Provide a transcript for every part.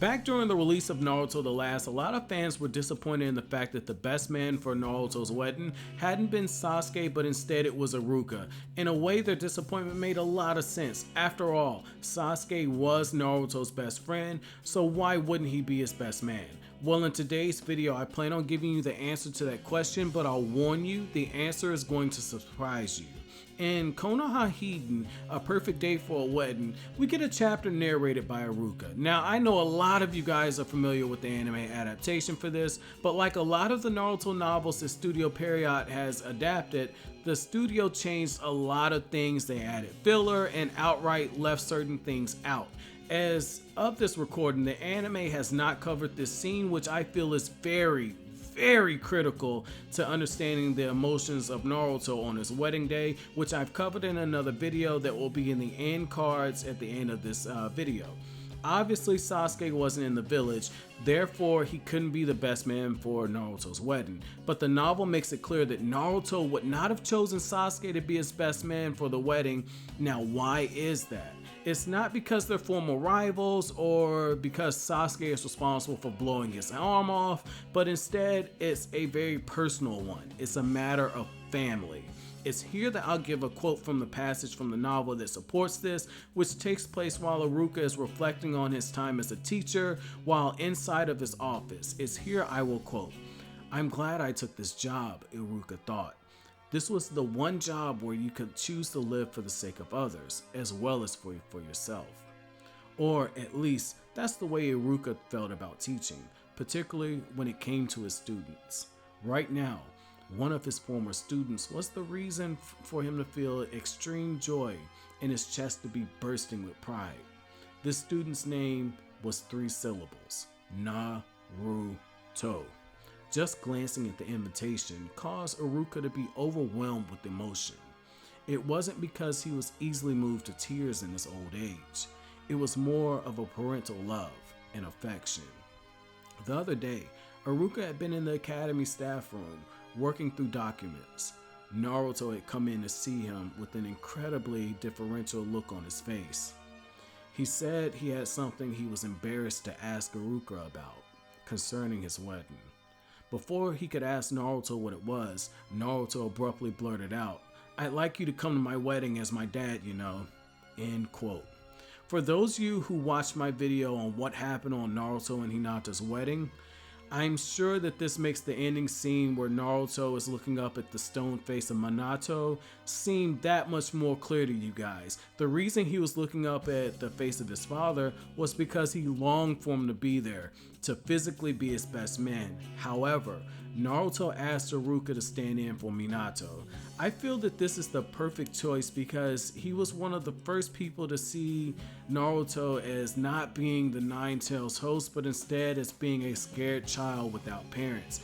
Back during the release of Naruto the Last, a lot of fans were disappointed in the fact that the best man for Naruto's wedding hadn't been Sasuke, but instead it was Iruka. In a way, their disappointment made a lot of sense. After all, Sasuke was Naruto's best friend, so why wouldn't he be his best man? Well, in today's video, I plan on giving you the answer to that question, but I'll warn you, the answer is going to surprise you. In Konoha Hiden, A Perfect Day for a Wedding, we get a chapter narrated by Iruka. Now, I know a lot of you guys are familiar with the anime adaptation for this, but like a lot of the Naruto novels that Studio Period has adapted, the studio changed a lot of things. They added filler and outright left certain things out. As of this recording, the anime has not covered this scene, which I feel is very critical to understanding the emotions of Naruto on his wedding day, which I've covered in another video that will be in the end cards at the end of this video. Obviously, Sasuke wasn't in the village, therefore he couldn't be the best man for Naruto's wedding. But the novel makes it clear that Naruto would not have chosen Sasuke to be his best man for the wedding. Now, why is that? It's not because they're former rivals or because Sasuke is responsible for blowing his arm off, but instead it's a very personal one. It's a matter of family. It's here that I'll give a quote from the passage from the novel that supports this, which takes place while Iruka is reflecting on his time as a teacher while inside of his office. It's here I will quote, "I'm glad I took this job," Iruka thought. This was the one job where you could choose to live for the sake of others, as well as for yourself. Or at least, that's the way Iruka felt about teaching, particularly when it came to his students. Right now, one of his former students was the reason for him to feel extreme joy and his chest to be bursting with pride. This student's name was 3 syllables, Naruto. Just glancing at the invitation caused Iruka to be overwhelmed with emotion. It wasn't because he was easily moved to tears in his old age. It was more of a parental love and affection. The other day, Iruka had been in the academy staff room working through documents. Naruto had come in to see him with an incredibly differential look on his face. He said he had something he was embarrassed to ask Iruka about concerning his wedding. Before he could ask Naruto what it was, Naruto abruptly blurted out, "I'd like you to come to my wedding as my dad, you know." End quote. For those of you who watched my video on what happened on Naruto and Hinata's wedding, I'm sure that this makes the ending scene where Naruto is looking up at the stone face of Minato seem that much more clear to you guys. The reason he was looking up at the face of his father was because he longed for him to be there, to physically be his best man. However, Naruto asked Iruka to stand in for Minato. I feel that this is the perfect choice because he was one of the first people to see Naruto as not being the Nine Tails host, but instead as being a scared child without parents.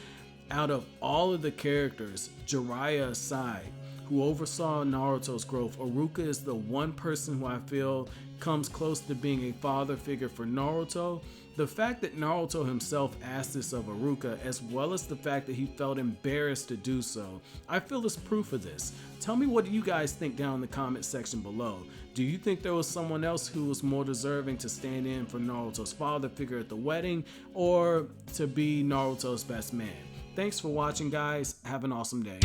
Out of all of the characters, Jiraiya aside, who oversaw Naruto's growth, Iruka is the one person who I feel comes close to being a father figure for Naruto. The fact that Naruto himself asked this of Iruka, as well as the fact that he felt embarrassed to do so, I feel is proof of this. Tell me what you guys think down in the comment section below. Do you think there was someone else who was more deserving to stand in for Naruto's father figure at the wedding, or to be Naruto's best man? Thanks for watching, guys. Have an awesome day.